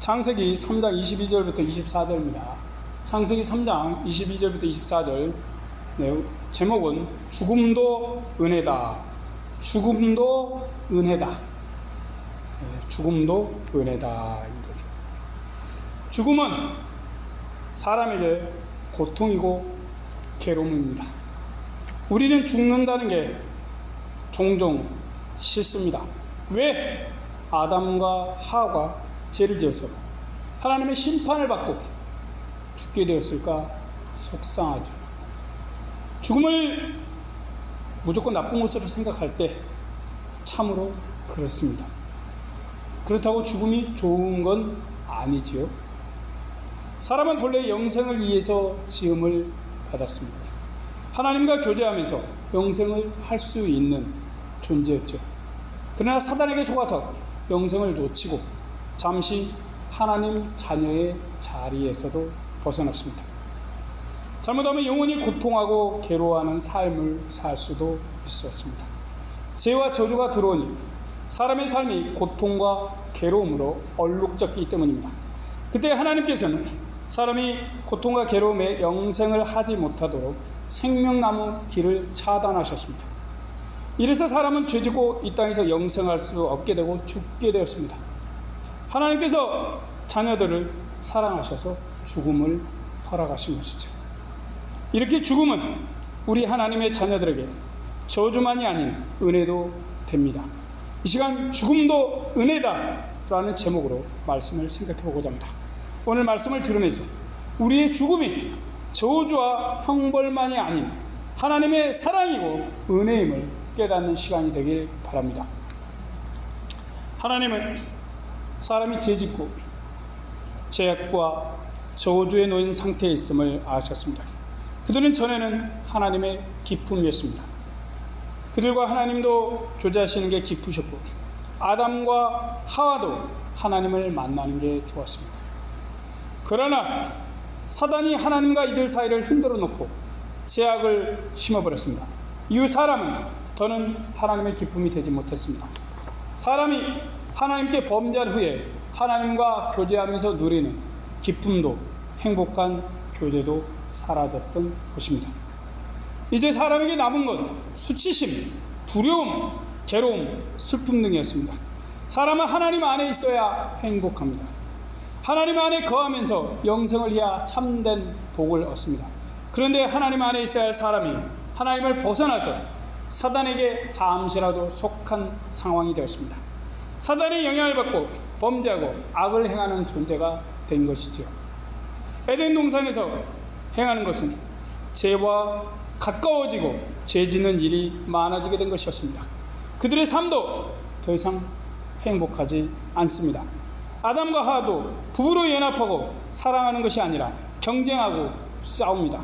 창세기 3장 22절부터 24절입니다. 창세기 3장 22절부터 24절. 네, 제목은 죽음도 은혜다. 죽음도 은혜다. 네, 죽음도 은혜다. 죽음은 사람에게 고통이고 괴로움입니다. 우리는 죽는다는 게 종종 싫습니다. 왜? 아담과 하와가 죄를 지어서 하나님의 심판을 받고 죽게 되었을까 속상하죠. 죽음을 무조건 나쁜 것으로 생각할 때 참으로 그렇습니다. 그렇다고 죽음이 좋은 건 아니지요. 사람은 본래 영생을 위해서 지음을 받았습니다. 하나님과 교제하면서 영생을 할 수 있는 존재였죠. 그러나 사단에게 속아서 영생을 놓치고 잠시 하나님 자녀의 자리에서도 벗어났습니다. 잘못하면 영원히 고통하고 괴로워하는 삶을 살 수도 있었습니다. 죄와 저주가 들어오니 사람의 삶이 고통과 괴로움으로 얼룩졌기 때문입니다. 그때 하나님께서는 사람이 고통과 괴로움에 영생을 하지 못하도록 생명나무 길을 차단하셨습니다. 이래서 사람은 죄짓고 이 땅에서 영생할 수 없게 되고 죽게 되었습니다. 하나님께서 자녀들을 사랑하셔서 죽음을 허락하신 것이죠. 이렇게 죽음은 우리 하나님의 자녀들에게 저주만이 아닌 은혜도 됩니다. 이 시간 죽음도 은혜다 라는 제목으로 말씀을 생각해 보고자 합니다. 오늘 말씀을 들으면서 우리의 죽음이 저주와 형벌만이 아닌 하나님의 사랑이고 은혜임을 깨닫는 시간이 되길 바랍니다. 하나님은 사람이 죄짓고 죄악과 저주에 놓인 상태에 있음을 아셨습니다. 그들은 전에는 하나님의 기쁨이었습니다. 그들과 하나님도 교제하시는 게 기쁘셨고 아담과 하와도 하나님을 만나는 게 좋았습니다. 그러나 사단이 하나님과 이들 사이를 흔들어 놓고 죄악을 심어버렸습니다. 이후 사람은 더는 하나님의 기쁨이 되지 못했습니다. 사람이 하나님께 범죄한 후에 하나님과 교제하면서 누리는 기쁨도 행복한 교제도 사라졌던 것입니다. 이제 사람에게 남은 건 수치심, 두려움, 괴로움, 슬픔 등이었습니다. 사람은 하나님 안에 있어야 행복합니다. 하나님 안에 거하면서 영생을 위하 참된 복을 얻습니다. 그런데 하나님 안에 있어야 할 사람이 하나님을 벗어나서 사단에게 잠시라도 속한 상황이 되었습니다. 사단의 영향을 받고 범죄하고 악을 행하는 존재가 된 것이죠. 에덴 동산에서 행하는 것은 죄와 가까워지고 죄 짓는 일이 많아지게 된 것이었습니다. 그들의 삶도 더 이상 행복하지 않습니다. 아담과 하와도 부부로 연합하고 사랑하는 것이 아니라 경쟁하고 싸웁니다.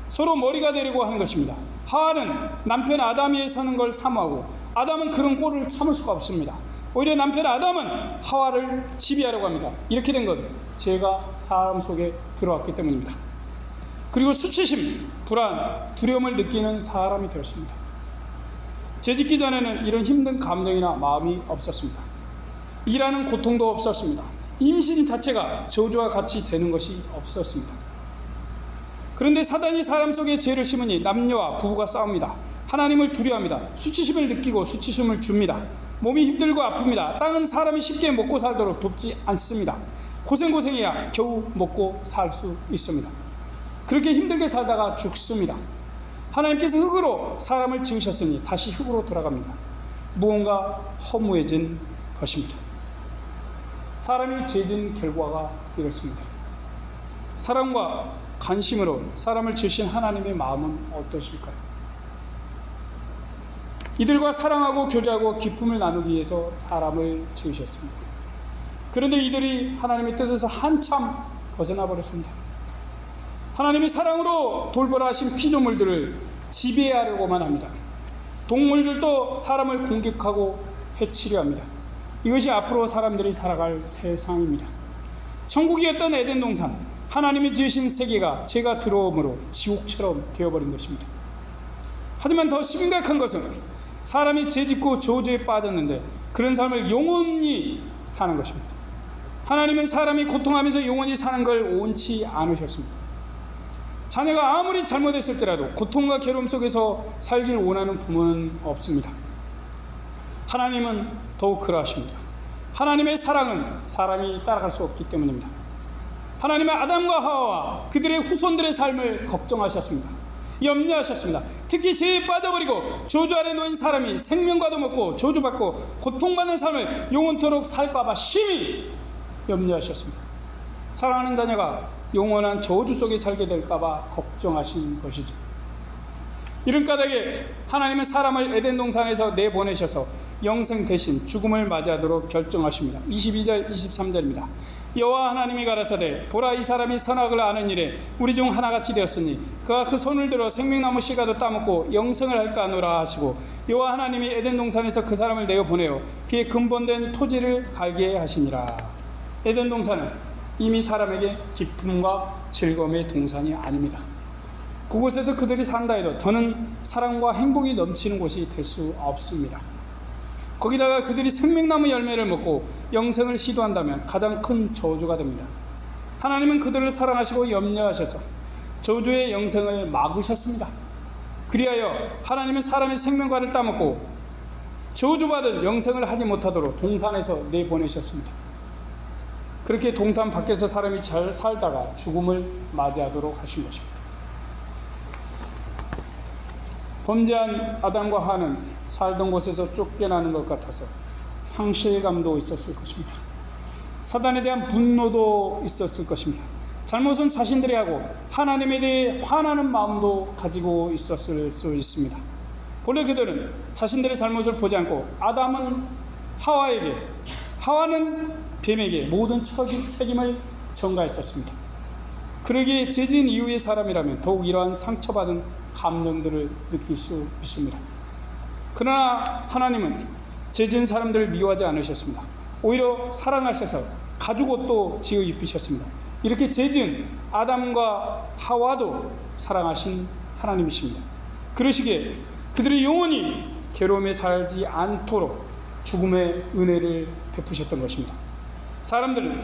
서로 머리가 되려고 하는 것입니다. 하와는 남편 아담이 서는 걸 사모하고 아담은 그런 꼴을 참을 수가 없습니다. 오히려 남편 아담은 하와를 지배하려고 합니다. 이렇게 된 건 죄가 사람 속에 들어왔기 때문입니다. 그리고 수치심, 불안, 두려움을 느끼는 사람이 되었습니다. 죄짓기 전에는 이런 힘든 감정이나 마음이 없었습니다. 일하는 고통도 없었습니다. 임신 자체가 저주와 같이 되는 것이 없었습니다. 그런데 사단이 사람 속에 죄를 심으니 남녀와 부부가 싸웁니다. 하나님을 두려워합니다. 수치심을 느끼고 수치심을 줍니다. 몸이 힘들고 아픕니다. 땅은 사람이 쉽게 먹고 살도록 돕지 않습니다. 고생고생해야 겨우 먹고 살 수 있습니다. 그렇게 힘들게 살다가 죽습니다. 하나님께서 흙으로 사람을 지으셨으니 다시 흙으로 돌아갑니다. 무언가 허무해진 것입니다. 사람이 죄진 결과가 이렇습니다. 사랑과 관심으로 사람을 지으신 하나님의 마음은 어떠실까요? 이들과 사랑하고 교제하고 기쁨을 나누기 위해서 사람을 지으셨습니다. 그런데 이들이 하나님의 뜻에서 한참 벗어나 버렸습니다. 하나님이 사랑으로 돌보라 하신 피조물들을 지배하려고만 합니다. 동물들도 사람을 공격하고 해치려 합니다. 이것이 앞으로 사람들이 살아갈 세상입니다. 천국이었던 에덴 동산, 하나님이 지으신 세계가 죄가 들어옴으로 지옥처럼 되어버린 것입니다. 하지만 더 심각한 것은 사람이 죄짓고 저주에 빠졌는데 그런 삶을 영원히 사는 것입니다. 하나님은 사람이 고통하면서 영원히 사는 걸 원치 않으셨습니다. 자녀가 아무리 잘못했을지라도 고통과 괴로움 속에서 살길 원하는 부모는 없습니다. 하나님은 더욱 그러하십니다. 하나님의 사랑은 사람이 따라갈 수 없기 때문입니다. 하나님은 아담과 하와와 그들의 후손들의 삶을 걱정하셨습니다. 염려하셨습니다. 특히 죄에 빠져버리고 저주 아래 놓인 사람이 생명과도 먹고 저주받고 고통받는 삶을 영원토록 살까봐 심히 염려하셨습니다. 사랑하는 자녀가 영원한 저주 속에 살게 될까봐 걱정하신 것이죠. 이런 까닭에 하나님은 사람을 에덴 동산에서 내보내셔서 영생 대신 죽음을 맞이하도록 결정하십니다. 22절 23절입니다. 여호와 하나님이 가라사대 보라 이 사람이 선악을 아는 일에 우리 중 하나같이 되었으니 그가 그 손을 들어 생명나무 씨가도 따먹고 영생을 할까 하노라 하시고 여호와 하나님이 에덴 동산에서 그 사람을 내어보내어 그의 근본된 토지를 갈게 하시니라. 에덴 동산은 이미 사람에게 기쁨과 즐거움의 동산이 아닙니다. 그곳에서 그들이 산다 해도 더는 사랑과 행복이 넘치는 곳이 될 수 없습니다. 거기다가 그들이 생명나무 열매를 먹고 영생을 시도한다면 가장 큰 저주가 됩니다. 하나님은 그들을 사랑하시고 염려하셔서 저주의 영생을 막으셨습니다. 그리하여 하나님은 사람의 생명과를 따먹고 저주받은 영생을 하지 못하도록 동산에서 내보내셨습니다. 그렇게 동산 밖에서 사람이 잘 살다가 죽음을 맞이하도록 하신 것입니다. 범죄한 아담과 하와는 살던 곳에서 쫓겨나는 것 같아서 상실감도 있었을 것입니다. 사단에 대한 분노도 있었을 것입니다. 잘못은 자신들이 하고 하나님에 대해 화나는 마음도 가지고 있었을 수 있습니다. 본래 그들은 자신들의 잘못을 보지 않고 아담은 하와에게, 하와는 뱀에게 모든 책임을 전가했었습니다. 그러기에 죄진 이후의 사람이라면 더욱 이러한 상처받은 감정들을 느낄 수 있습니다. 그러나 하나님은 죄진 사람들을 미워하지 않으셨습니다. 오히려 사랑하셔서 가죽옷도 지어 입히셨습니다. 이렇게 죄진 아담과 하와도 사랑하신 하나님이십니다. 그러시기에 그들이 영원히 괴로움에 살지 않도록 죽음의 은혜를 베푸셨던 것입니다. 사람들은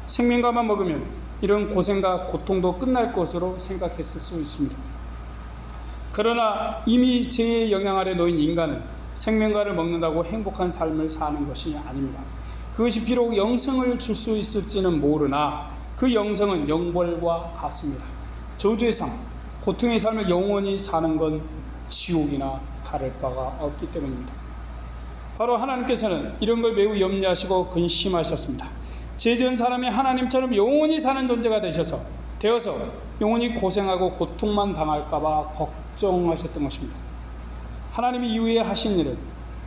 생명과만 먹으면 이런 고생과 고통도 끝날 것으로 생각했을 수 있습니다. 그러나 이미 죄의 영향 아래 놓인 인간은 생명과를 먹는다고 행복한 삶을 사는 것이 아닙니다. 그것이 비록 영생을 줄 수 있을지는 모르나 그 영생은 영벌과 같습니다. 저주의 삶, 고통의 삶을 영원히 사는 건 지옥이나 다를 바가 없기 때문입니다. 바로 하나님께서는 이런 걸 매우 염려하시고 근심하셨습니다. 죄 지은 사람이 하나님처럼 영원히 사는 존재가 되어서 영원히 고생하고 고통만 당할까 봐 걱정하셨던 것입니다. 하나님이 이후에 하신 일은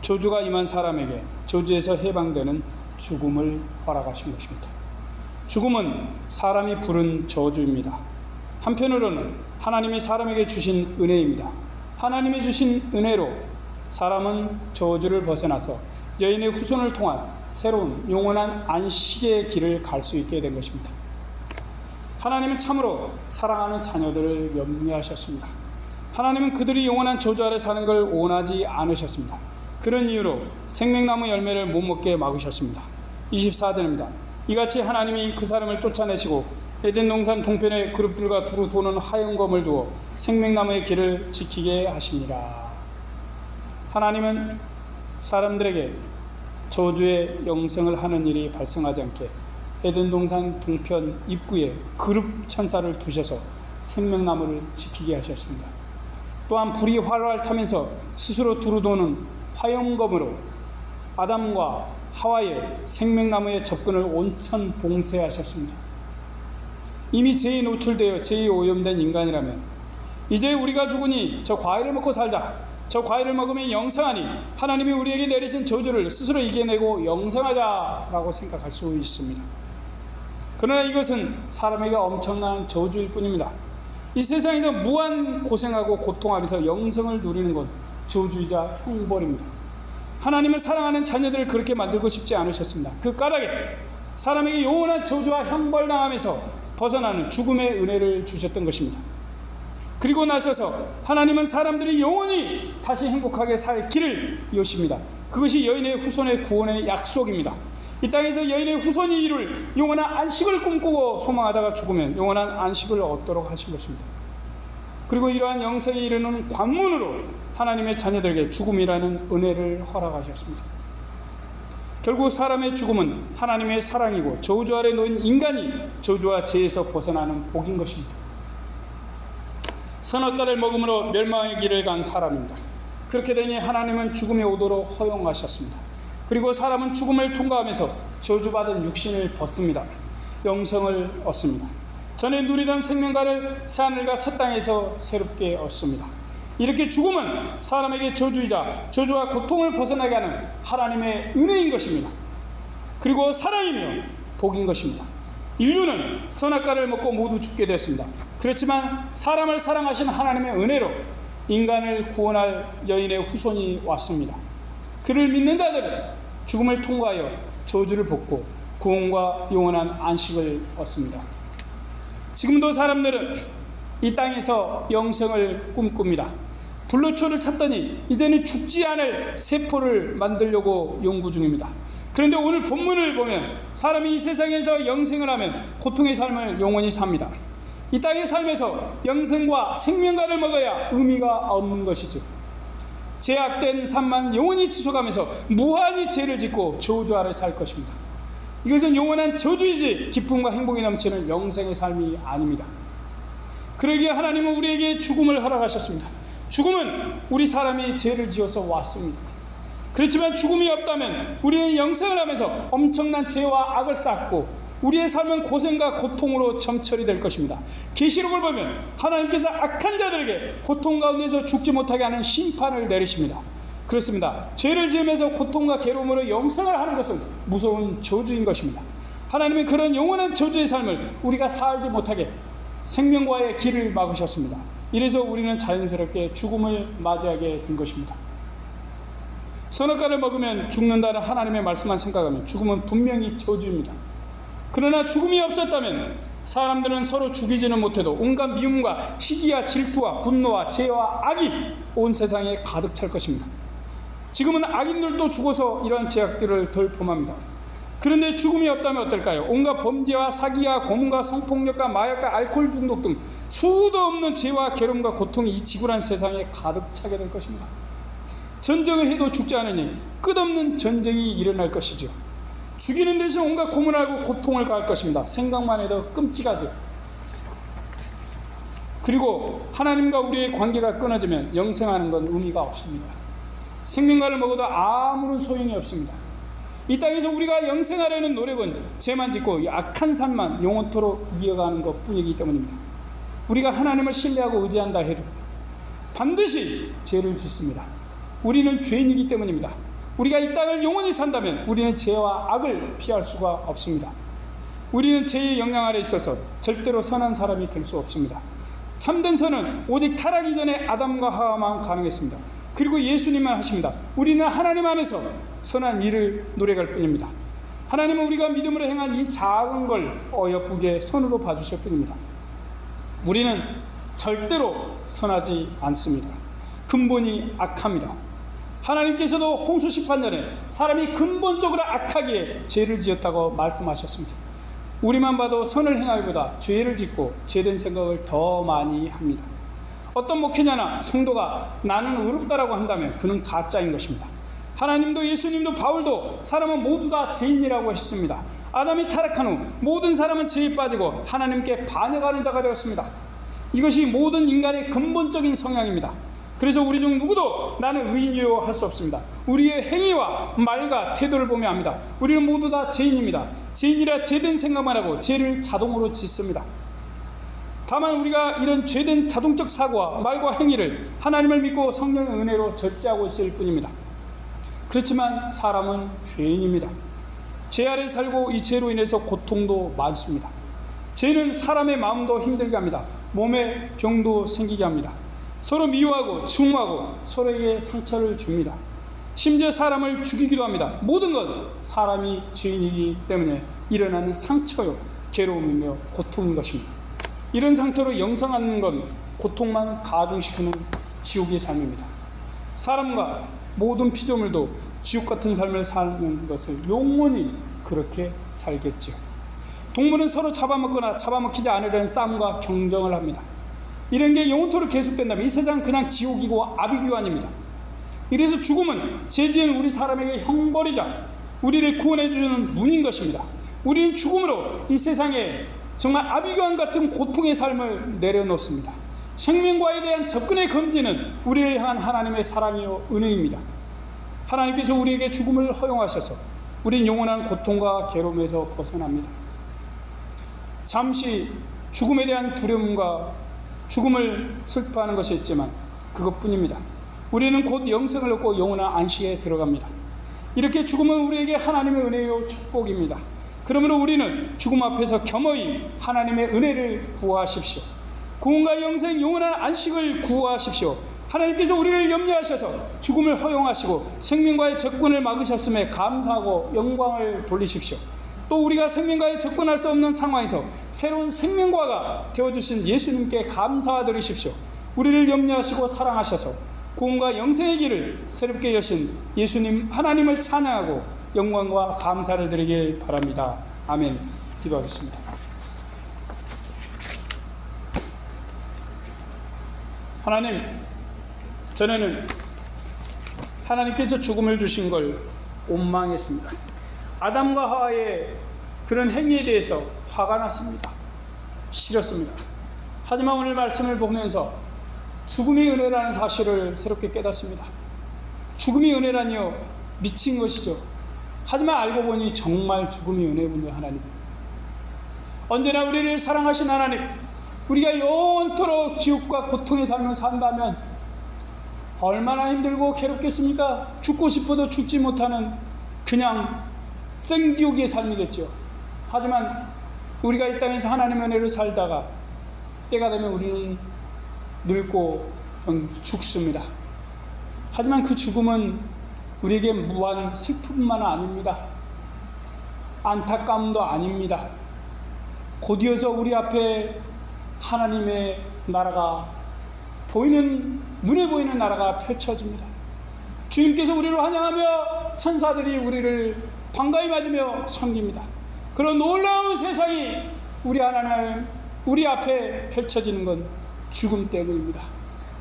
저주가 임한 사람에게 저주에서 해방되는 죽음을 허락하신 것입니다. 죽음은 사람이 부른 저주입니다. 한편으로는 하나님이 사람에게 주신 은혜입니다. 하나님이 주신 은혜로 사람은 저주를 벗어나서 여인의 후손을 통한 새로운 영원한 안식의 길을 갈 수 있게 된 것입니다. 하나님은 참으로 사랑하는 자녀들을 염려하셨습니다. 하나님은 그들이 영원한 저주 아래 사는 걸 원하지 않으셨습니다. 그런 이유로 생명나무 열매를 못 먹게 막으셨습니다. 24절입니다. 이같이 하나님이 그 사람을 쫓아내시고 에덴 동산 동편에 그룹들과 두루 도는 하얀검을 두어 생명나무의 길을 지키게 하시니라. 하나님은 사람들에게 저주의 영생을 하는 일이 발생하지 않게 에덴 동산 동편 입구에 그룹 천사를 두셔서 생명나무를 지키게 하셨습니다. 또한 불이 활활 타면서 스스로 두루 도는 화염검으로 아담과 하와의 생명나무의 접근을 온천 봉쇄하셨습니다. 이미 죄에 노출되어 죄에 오염된 인간이라면 이제 우리가 죽으니 저 과일을 먹고 살자, 저 과일을 먹으면 영생하니 하나님이 우리에게 내리신 저주를 스스로 이겨내고 영생하자라고 생각할 수 있습니다. 그러나 이것은 사람에게 엄청난 저주일 뿐입니다. 이 세상에서 무한 고생하고 고통하면서 영생을 누리는 건 저주이자 형벌입니다. 하나님은 사랑하는 자녀들을 그렇게 만들고 싶지 않으셨습니다. 그 까닭에 사람에게 영원한 저주와 형벌당하면서 벗어나는 죽음의 은혜를 주셨던 것입니다. 그리고 나셔서 하나님은 사람들이 영원히 다시 행복하게 살 길을 여십니다. 그것이 여인의 후손의 구원의 약속입니다. 이 땅에서 여인의 후손이 이룰 영원한 안식을 꿈꾸고 소망하다가 죽으면 영원한 안식을 얻도록 하신 것입니다. 그리고 이러한 영생에 이르는 관문으로 하나님의 자녀들에게 죽음이라는 은혜를 허락하셨습니다. 결국 사람의 죽음은 하나님의 사랑이고 저주 아래 놓인 인간이 저주와 죄에서 벗어나는 복인 것입니다. 선악과를 먹음으로 멸망의 길을 간 사람입니다. 그렇게 되니 하나님은 죽음이 오도록 허용하셨습니다. 그리고 사람은 죽음을 통과하면서 저주받은 육신을 벗습니다. 영생을 얻습니다. 전에 누리던 생명과를 새하늘과 새 땅에서 새롭게 얻습니다. 이렇게 죽음은 사람에게 저주이자 저주와 고통을 벗어나게 하는 하나님의 은혜인 것입니다. 그리고 사랑이며 복인 것입니다. 인류는 선악과를 먹고 모두 죽게 되었습니다. 그렇지만 사람을 사랑하신 하나님의 은혜로 인간을 구원할 여인의 후손이 왔습니다. 그를 믿는 자들은 죽음을 통과하여 저주를 벗고 구원과 영원한 안식을 얻습니다. 지금도 사람들은 이 땅에서 영생을 꿈꿉니다. 불로초를 찾더니 이제는 죽지 않을 세포를 만들려고 연구 중입니다. 그런데 오늘 본문을 보면 사람이 이 세상에서 영생을 하면 고통의 삶을 영원히 삽니다. 이 땅의 삶에서 영생과 생명과를 먹어야 의미가 없는 것이죠. 죄악된 삶만 영원히 지속하면서 무한히 죄를 짓고 저주 아래 살 것입니다. 이것은 영원한 저주이지 기쁨과 행복이 넘치는 영생의 삶이 아닙니다. 그러기에 하나님은 우리에게 죽음을 허락하셨습니다. 죽음은 우리 사람이 죄를 지어서 왔습니다. 그렇지만 죽음이 없다면 우리는 영생을 하면서 엄청난 죄와 악을 쌓고 우리의 삶은 고생과 고통으로 점철이 될 것입니다. 계시록을 보면 하나님께서 악한 자들에게 고통 가운데서 죽지 못하게 하는 심판을 내리십니다. 그렇습니다. 죄를 지으면서 고통과 괴로움으로 영생을 하는 것은 무서운 저주인 것입니다. 하나님은 그런 영원한 저주의 삶을 우리가 살지 못하게 생명과의 길을 막으셨습니다. 이래서 우리는 자연스럽게 죽음을 맞이하게 된 것입니다. 선악과를 먹으면 죽는다는 하나님의 말씀만 생각하면 죽음은 분명히 저주입니다. 그러나 죽음이 없었다면 사람들은 서로 죽이지는 못해도 온갖 미움과 시기와 질투와 분노와 죄와 악이 온 세상에 가득 찰 것입니다. 지금은 악인들도 죽어서 이러한 죄악들을 덜 범합니다. 그런데 죽음이 없다면 어떨까요? 온갖 범죄와 사기와 고문과 성폭력과 마약과 알코올 중독 등 수도 없는 죄와 괴로움과 고통이 이 지구란 세상에 가득 차게 될 것입니다. 전쟁을 해도 죽지 않으니 끝없는 전쟁이 일어날 것이죠. 죽이는 대신 온갖 고문하고 고통을 가할 것입니다. 생각만 해도 끔찍하죠. 그리고 하나님과 우리의 관계가 끊어지면 영생하는 건 의미가 없습니다. 생명과를 먹어도 아무런 소용이 없습니다. 이 땅에서 우리가 영생하려는 노력은 죄만 짓고 악한 삶만 영원토록 이어가는 것 뿐이기 때문입니다. 우리가 하나님을 신뢰하고 의지한다 해도 반드시 죄를 짓습니다. 우리는 죄인이기 때문입니다. 우리가 이 땅을 영원히 산다면 우리는 죄와 악을 피할 수가 없습니다. 우리는 죄의 영향 아래 있어서 절대로 선한 사람이 될 수 없습니다. 참된 선은 오직 타락이 전에 아담과 하와만 가능했습니다. 그리고 예수님만 하십니다. 우리는 하나님 안에서 선한 일을 노력할 뿐입니다. 하나님은 우리가 믿음으로 행한 이 작은 걸 어여쁘게 선으로 봐주실 뿐입니다. 우리는 절대로 선하지 않습니다. 근본이 악합니다. 하나님께서도 홍수 심판 전에 사람이 근본적으로 악하기에 죄를 지었다고 말씀하셨습니다. 우리만 봐도 선을 행하기보다 죄를 짓고 죄된 생각을 더 많이 합니다. 어떤 목회자나 성도가 나는 의롭다라고 한다면 그는 가짜인 것입니다. 하나님도 예수님도 바울도 사람은 모두 다 죄인이라고 했습니다. 아담이 타락한 후 모든 사람은 죄에 빠지고 하나님께 반역하는 자가 되었습니다. 이것이 모든 인간의 근본적인 성향입니다. 그래서 우리 중 누구도 나는 의인이요 할 수 없습니다. 우리의 행위와 말과 태도를 보며 합니다. 우리는 모두 다 죄인입니다. 죄인이라 죄된 생각만 하고 죄를 자동으로 짓습니다. 다만 우리가 이런 죄된 자동적 사고와 말과 행위를 하나님을 믿고 성령의 은혜로 절제하고 있을 뿐입니다. 그렇지만 사람은 죄인입니다. 죄 아래 살고 이 죄로 인해서 고통도 많습니다. 죄는 사람의 마음도 힘들게 합니다. 몸에 병도 생기게 합니다. 서로 미워하고 증오하고 서로에게 상처를 줍니다. 심지어 사람을 죽이기도 합니다. 모든 건 사람이 죄인이기 때문에 일어나는 상처요, 괴로움이며 고통인 것입니다. 이런 상태로 영생하는 건 고통만 가중시키는 지옥의 삶입니다. 사람과 모든 피조물도 지옥 같은 삶을 사는 것을 영원히 그렇게 살겠지요. 동물은 서로 잡아먹거나 잡아먹히지 않으려는 싸움과 경쟁을 합니다. 이런 게 영원토록 계속된다면 이 세상은 그냥 지옥이고 아비규환입니다. 이래서 죽음은 죄 지은 우리 사람에게 형벌이자 우리를 구원해 주는 문인 것입니다. 우리는 죽음으로 이 세상에 정말 아비규환 같은 고통의 삶을 내려놓습니다. 생명과에 대한 접근의 금지는 우리를 향한 하나님의 사랑이요 은혜입니다. 하나님께서 우리에게 죽음을 허용하셔서 우린 영원한 고통과 괴로움에서 벗어납니다. 잠시 죽음에 대한 두려움과 죽음을 슬퍼하는 것이 있지만 그것뿐입니다. 우리는 곧 영생을 얻고 영원한 안식에 들어갑니다. 이렇게 죽음은 우리에게 하나님의 은혜요 축복입니다. 그러므로 우리는 죽음 앞에서 겸허히 하나님의 은혜를 구하십시오. 구원과 영생 영원한 안식을 구하십시오. 하나님께서 우리를 염려하셔서 죽음을 허용하시고 생명과의 접근을 막으셨음에 감사하고 영광을 돌리십시오. 또 우리가 생명과에 접근할 수 없는 상황에서 새로운 생명과가 되어주신 예수님께 감사드리십시오. 우리를 염려하시고 사랑하셔서 구원과 영생의 길을 새롭게 여신 예수님 하나님을 찬양하고 영광과 감사를 드리길 바랍니다. 아멘. 기도하겠습니다. 하나님, 전에는 하나님께서 죽음을 주신 걸 원망했습니다. 아담과 하와의 그런 행위에 대해서 화가 났습니다. 싫었습니다. 하지만 오늘 말씀을 보면서 죽음이 은혜라는 사실을 새롭게 깨닫습니다. 죽음이 은혜라니요, 미친 것이죠. 하지만 알고 보니 정말 죽음이 은혜군요. 하나님, 언제나 우리를 사랑하신 하나님, 우리가 영원토록 지옥과 고통의 삶을 산다면 얼마나 힘들고 괴롭겠습니까? 죽고 싶어도 죽지 못하는 그냥 생지옥의 삶이겠죠. 하지만 우리가 이 땅에서 하나님의 은혜를 살다가 때가 되면 우리는 늙고 죽습니다. 하지만 그 죽음은 우리에게 무한 슬픔만 아닙니다. 안타까움도 아닙니다. 곧이어서 우리 앞에 하나님의 나라가 눈에 보이는 나라가 펼쳐집니다. 주님께서 우리를 환영하며 천사들이 우리를 반가이 맞으며 섬깁니다. 그런 놀라운 세상이 우리 앞에 펼쳐지는 건 죽음 때문입니다.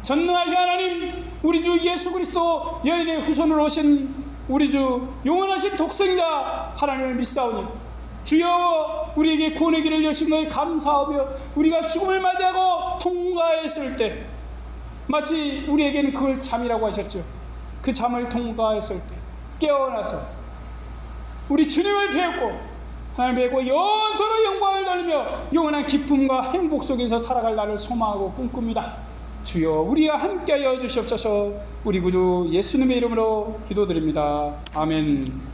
전능하신 하나님, 우리 주 예수 그리스도 여인의 후손으로 오신 우리 주 영원하신 독생자 하나님을 믿사오니 주여, 우리에게 구원의 길을 여신 것에 감사하며 우리가 죽음을 맞이하고 통과했을 때 마치 우리에게는 그걸 잠이라고 하셨죠. 그 잠을 통과했을 때 깨어나서 우리 주님을 배웠고 하나님을 배우고 영원토록 영광을 돌리며 영원한 기쁨과 행복 속에서 살아갈 날을 소망하고 꿈꿉니다. 주여, 우리와 함께하여 주시옵소서. 우리 구주 예수님의 이름으로 기도드립니다. 아멘.